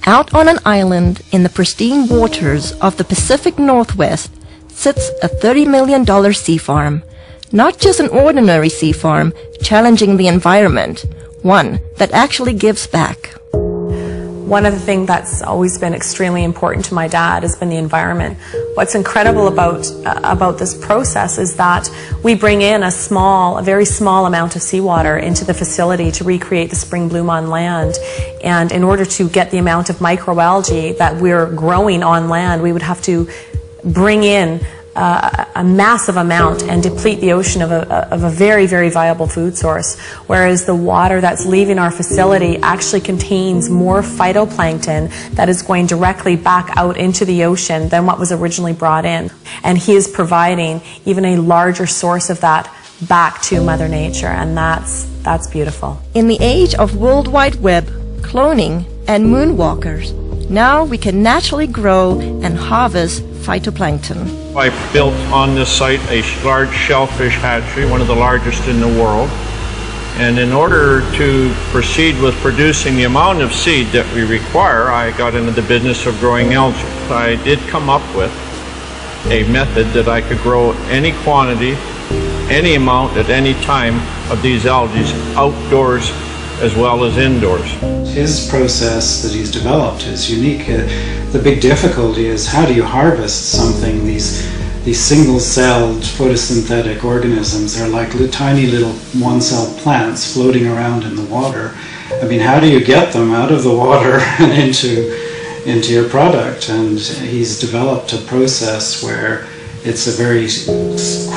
Out on an island in the pristine waters of the Pacific Northwest sits a $30 million sea farm. Not just an ordinary sea farm, challenging the environment, one that actually gives back. One of the things that's always been extremely important to my dad has been the environment. What's incredible about this process is that we bring in a very small amount of seawater into the facility to recreate the spring bloom on land. And in order to get the amount of microalgae that we're growing on land, we would have to bring in a massive amount and deplete the ocean of a very, very viable food source, whereas the water that's leaving our facility actually contains more phytoplankton that is going directly back out into the ocean than what was originally brought in. And he is providing even a larger source of that back to Mother Nature, and that's beautiful. In the age of World Wide Web, cloning, and moonwalkers, now we can naturally grow and harvest phytoplankton. I built on this site a large shellfish hatchery, one of the largest in the world. And in order to proceed with producing the amount of seed that we require, I got into the business of growing algae. I did come up with a method that I could grow any quantity, any amount at any time of these algae outdoors as well as indoors. His process that he's developed is unique. The big difficulty is how do you harvest something? These single-celled photosynthetic organisms are like tiny little one-celled plants floating around in the water. I mean, how do you get them out of the water and into your product? And he's developed a process where it's a very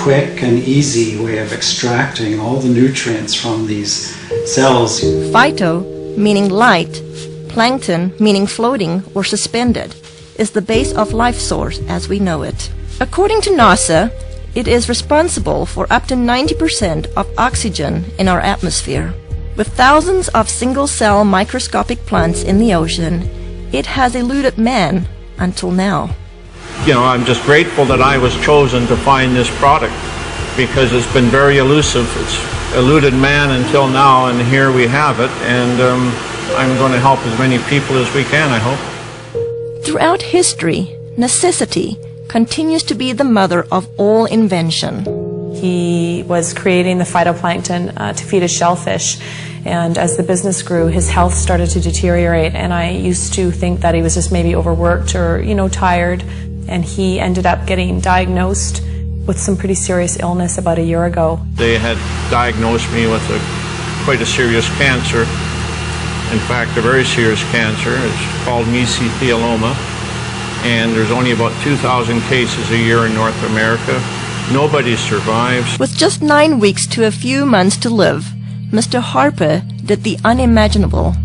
quick and easy way of extracting all the nutrients from these cells. Phyto, meaning light, plankton, meaning floating or suspended, is the base of life source as we know it. According to NASA, it is responsible for up to 90% of oxygen in our atmosphere. With thousands of single-cell microscopic plants in the ocean, it has eluded man until now. You know, I'm just grateful that I was chosen to find this product because it's been very elusive. It's eluded man until now, and here we have it, and I'm going to help as many people as we can, I hope. Throughout history, necessity continues to be the mother of all invention. He was creating the phytoplankton to feed his shellfish, and as the business grew, his health started to deteriorate, and I used to think that he was just maybe overworked or, tired, and he ended up getting diagnosed with some pretty serious illness about a year ago. They had diagnosed me with quite a serious cancer. In fact, a very serious cancer. It's called mesothelioma, and there's only about 2,000 cases a year in North America. Nobody survives. With just 9 weeks to a few months to live, Mr. Harper did the unimaginable.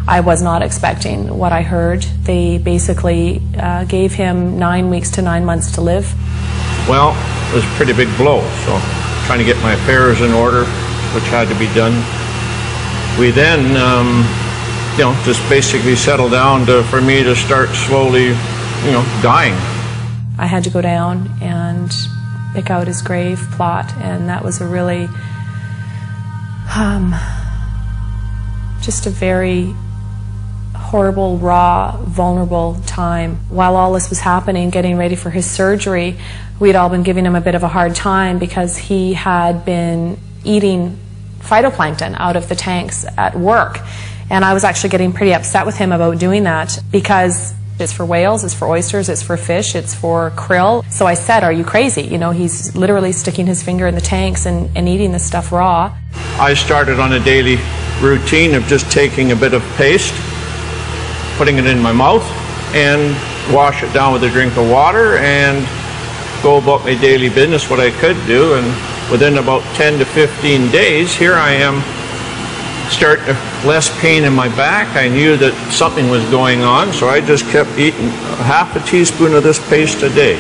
I was not expecting what I heard. They basically gave him 9 weeks to 9 months to live. Well, it was a pretty big blow, so trying to get my affairs in order, which had to be done. We then, just basically settled down for me to start slowly, dying. I had to go down and pick out his grave plot, and that was a really, just a very horrible, raw, vulnerable time. While all this was happening, getting ready for his surgery, we'd all been giving him a bit of a hard time because he had been eating phytoplankton out of the tanks at work. And I was actually getting pretty upset with him about doing that because it's for whales, it's for oysters, it's for fish, it's for krill. So I said, are you crazy? He's literally sticking his finger in the tanks and eating this stuff raw. I started on a daily routine of just taking a bit of paste, putting it in my mouth, and wash it down with a drink of water and go about my daily business, what I could do. And within about 10 to 15 days, here I am, starting less pain in my back. I knew that something was going on, so I just kept eating half a teaspoon of this paste a day.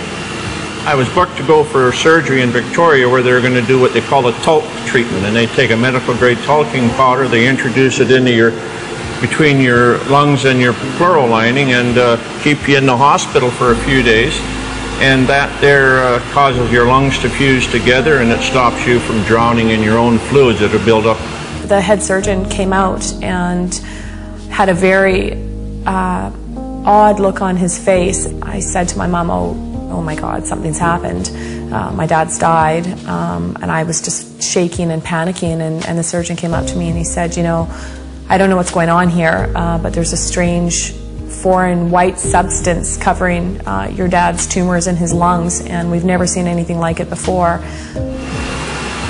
I was booked to go for surgery in Victoria where they're going to do what they call a talc treatment, and they take a medical grade talking powder, they introduce it into between your lungs and your pleural lining and keep you in the hospital for a few days, and that there causes your lungs to fuse together, and it stops you from drowning in your own fluids that are built up. The head surgeon came out and had a very odd look on his face. I said to my mom, oh my God, something's happened. My dad's died, and I was just shaking and panicking, and the surgeon came up to me and he said, you know, I don't know what's going on here, but there's a strange foreign white substance covering your dad's tumors in his lungs, and we've never seen anything like it before.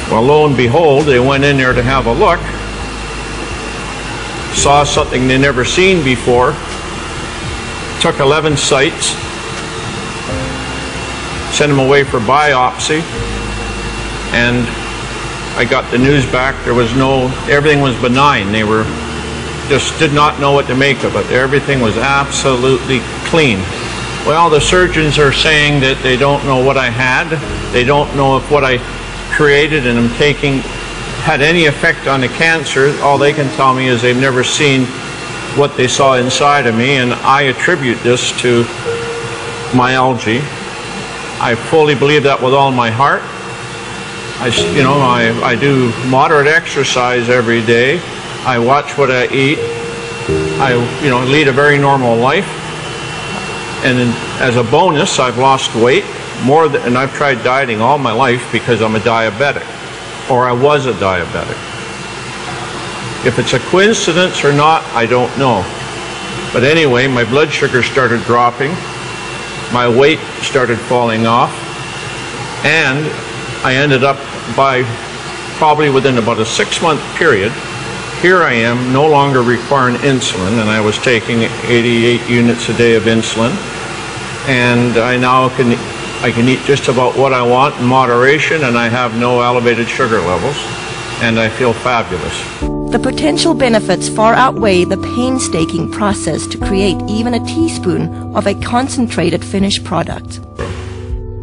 Well, lo and behold, they went in there to have a look, saw something they never seen before, took 11 sites, sent them away for biopsy, and I got the news back. There was everything was benign. They just did not know what to make of it. Everything was absolutely clean. Well, the surgeons are saying that they don't know what I had. They don't know if what I created and am taking had any effect on the cancer. All they can tell me is they've never seen what they saw inside of me, and I attribute this to my algae. I fully believe that with all my heart. I do moderate exercise every day. I watch what I eat. I lead a very normal life. And as a bonus, I've lost weight and I've tried dieting all my life because I'm a diabetic, or I was a diabetic. If it's a coincidence or not, I don't know. But anyway, my blood sugar started dropping, my weight started falling off, and I ended up probably within about a 6-month period, here I am no longer requiring insulin, and I was taking 88 units a day of insulin, and I now can eat just about what I want in moderation, and I have no elevated sugar levels, and I feel fabulous. The potential benefits far outweigh the painstaking process to create even a teaspoon of a concentrated finished product.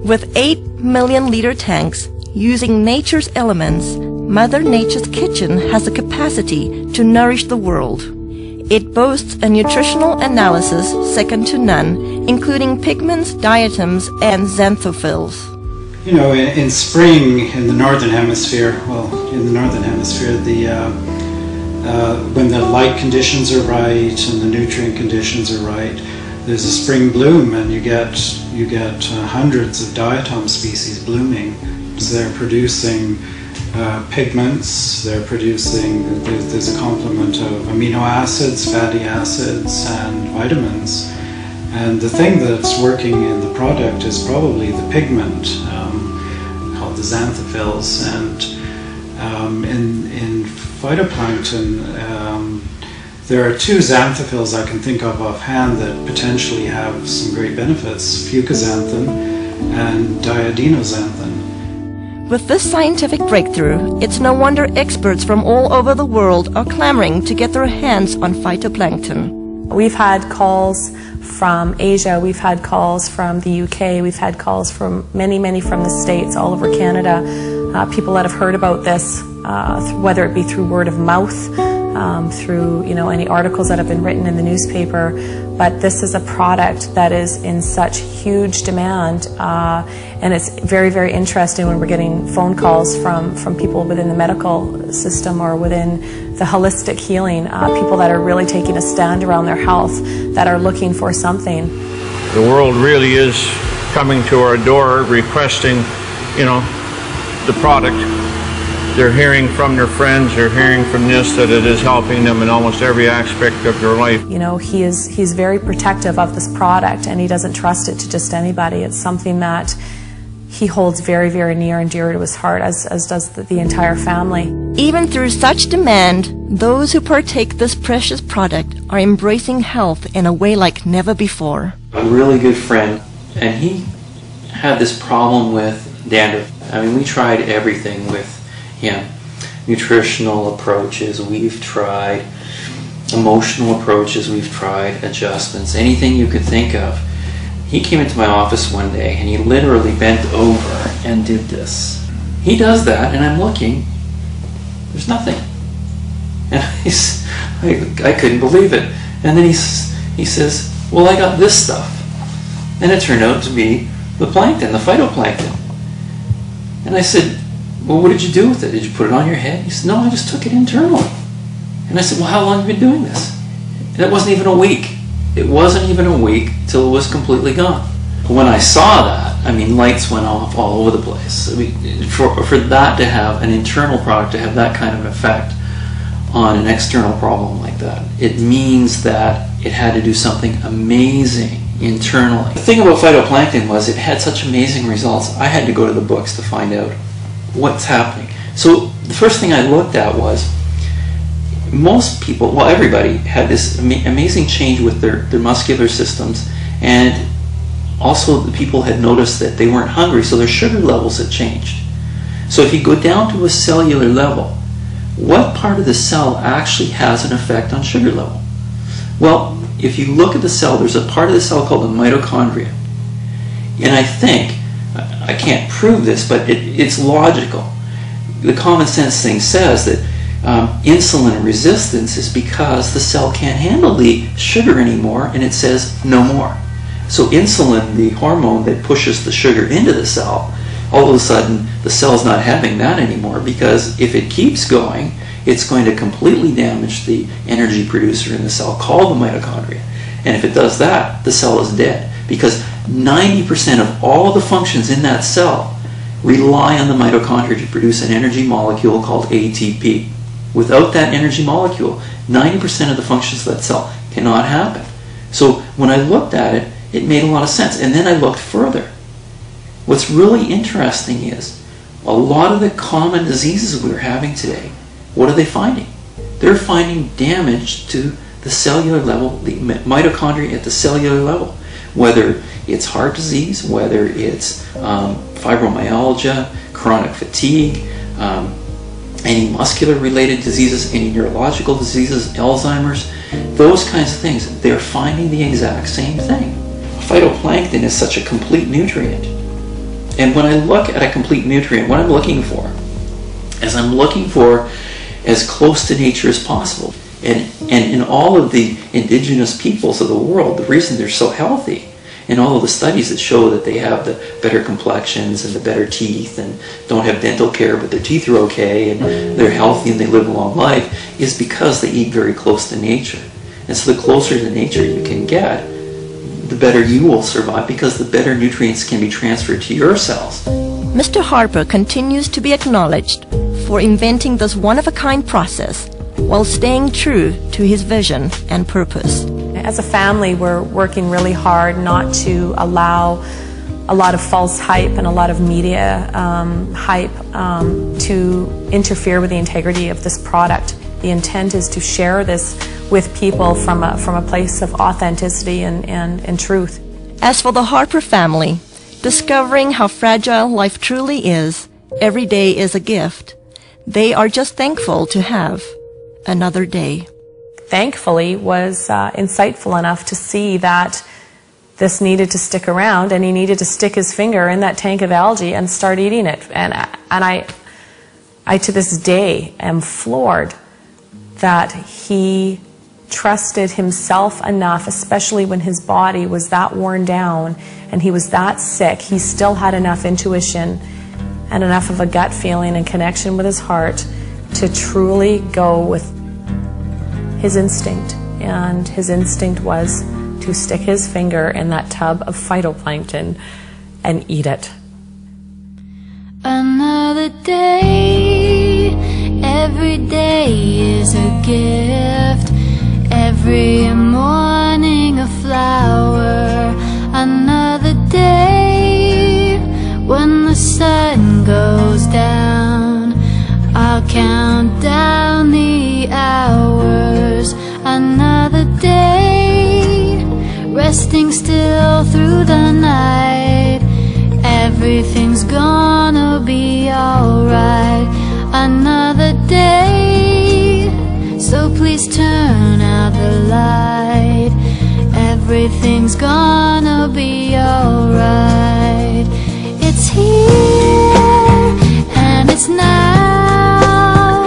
With 8 million-liter tanks using nature's elements, Mother Nature's kitchen has the capacity to nourish the world. It boasts a nutritional analysis second to none, including pigments, diatoms, and xanthophylls. You know, in spring in the northern hemisphere, when the light conditions are right and the nutrient conditions are right, there's a spring bloom, and you get hundreds of diatom species blooming. They're producing pigments, there's a complement of amino acids, fatty acids, and vitamins. And the thing that's working in the product is probably the pigment, called the xanthophylls. And in phytoplankton, there are 2 xanthophylls I can think of offhand that potentially have some great benefits: fucoxanthin and diadinoxanthin. With this scientific breakthrough, it's no wonder experts from all over the world are clamoring to get their hands on phytoplankton. We've had calls from Asia, we've had calls from the UK, we've had calls from many from the States, all over Canada. People that have heard about this, whether it be through word of mouth, through any articles that have been written in the newspaper. But this is a product that is in such huge demand, and it's very interesting when we're getting phone calls from people within the medical system or within the holistic healing, people that are really taking a stand around their health, that are looking for something. The world really is coming to our door requesting, the product. They're hearing from their friends, they're hearing from this, that it is helping them in almost every aspect of their life. He's very protective of this product, and he doesn't trust it to just anybody. It's something that he holds very near and dear to his heart, as does the entire family. Even through such demand, those who partake this precious product are embracing health in a way like never before. A really good friend, and he had this problem with dandruff. I mean, we tried everything with him. Nutritional approaches, we've tried. Emotional approaches, we've tried. Adjustments, anything you could think of. He came into my office one day and he literally bent over and did this. He does that, and I'm looking. There's nothing. And I couldn't believe it. And then he says, well, I got this stuff. And it turned out to be the plankton, the phytoplankton. And I said, well, what did you do with it? Did you put it on your head? He said, no, I just took it internally. And I said, well, how long have you been doing this? And it wasn't even a week. It wasn't even a week till it was completely gone. When I saw that, I mean, lights went off all over the place. I mean, for that to have an internal product, to have that kind of an effect on an external problem like that, it means that it had to do something amazing internally. The thing about phytoplankton was it had such amazing results. I had to go to the books to find out what's happening. So the first thing I looked at was most people, well, everybody had this amazing change with their muscular systems, and also the people had noticed that they weren't hungry, so their sugar levels had changed. So if you go down to a cellular level, what part of the cell actually has an effect on sugar level? Well, if you look at the cell, there's a part of the cell called the mitochondria. And I think, I can't prove this, but it's logical. The common sense thing says that insulin resistance is because the cell can't handle the sugar anymore, and it says no more. So insulin, the hormone that pushes the sugar into the cell, all of a sudden the cell's not having that anymore, because if it keeps going, it's going to completely damage the energy producer in the cell called the mitochondria. And if it does that, the cell is dead, because 90% of all the functions in that cell rely on the mitochondria to produce an energy molecule called ATP. Without that energy molecule, 90% of the functions of that cell cannot happen. So when I looked at it, it made a lot of sense. And then I looked further. What's really interesting is a lot of the common diseases we're having today, what are they finding? They're finding damage to the cellular level, the mitochondria at the cellular level. Whether it's heart disease, whether it's fibromyalgia, chronic fatigue, any muscular related diseases, any neurological diseases, Alzheimer's, those kinds of things, they're finding the exact same thing. Phytoplankton is such a complete nutrient. And when I look at a complete nutrient, what I'm looking for is I'm looking for as close to nature as possible. And in all of the indigenous peoples of the world, the reason they're so healthy, and all of the studies that show that they have the better complexions and the better teeth and don't have dental care but their teeth are okay and they're healthy and they live a long life, is because they eat very close to nature. And so the closer to nature you can get, the better you will survive, because the better nutrients can be transferred to your cells. Mr. Harper continues to be acknowledged for inventing this one-of-a-kind process while staying true to his vision and purpose. As a family, we're working really hard not to allow a lot of false hype and a lot of media hype to interfere with the integrity of this product. The intent is to share this with people from a place of authenticity and truth. As for the Harper family, discovering how fragile life truly is, every day is a gift. They are just thankful to have another day. Thankfully was insightful enough to see that this needed to stick around, and he needed to stick his finger in that tank of algae and start eating it. And I to this day am floored that he trusted himself enough, especially when his body was that worn down and he was that sick. He still had enough intuition and enough of a gut feeling and connection with his heart to truly go with his instinct. And his instinct was to stick his finger in that tub of phytoplankton and eat it. Another day, every day is a gift. Every morning a flower. Another day, when the sun goes down, I'll count down the hours. Another day, resting still through the night. Everything's gonna be alright. Another day, so please turn out the light. Everything's gonna be alright. It's here and it's now,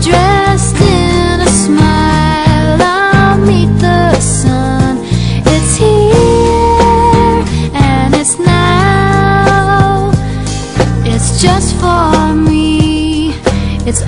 dressed in a smile, I'll meet the sun. It's here and it's now, it's just for me. It's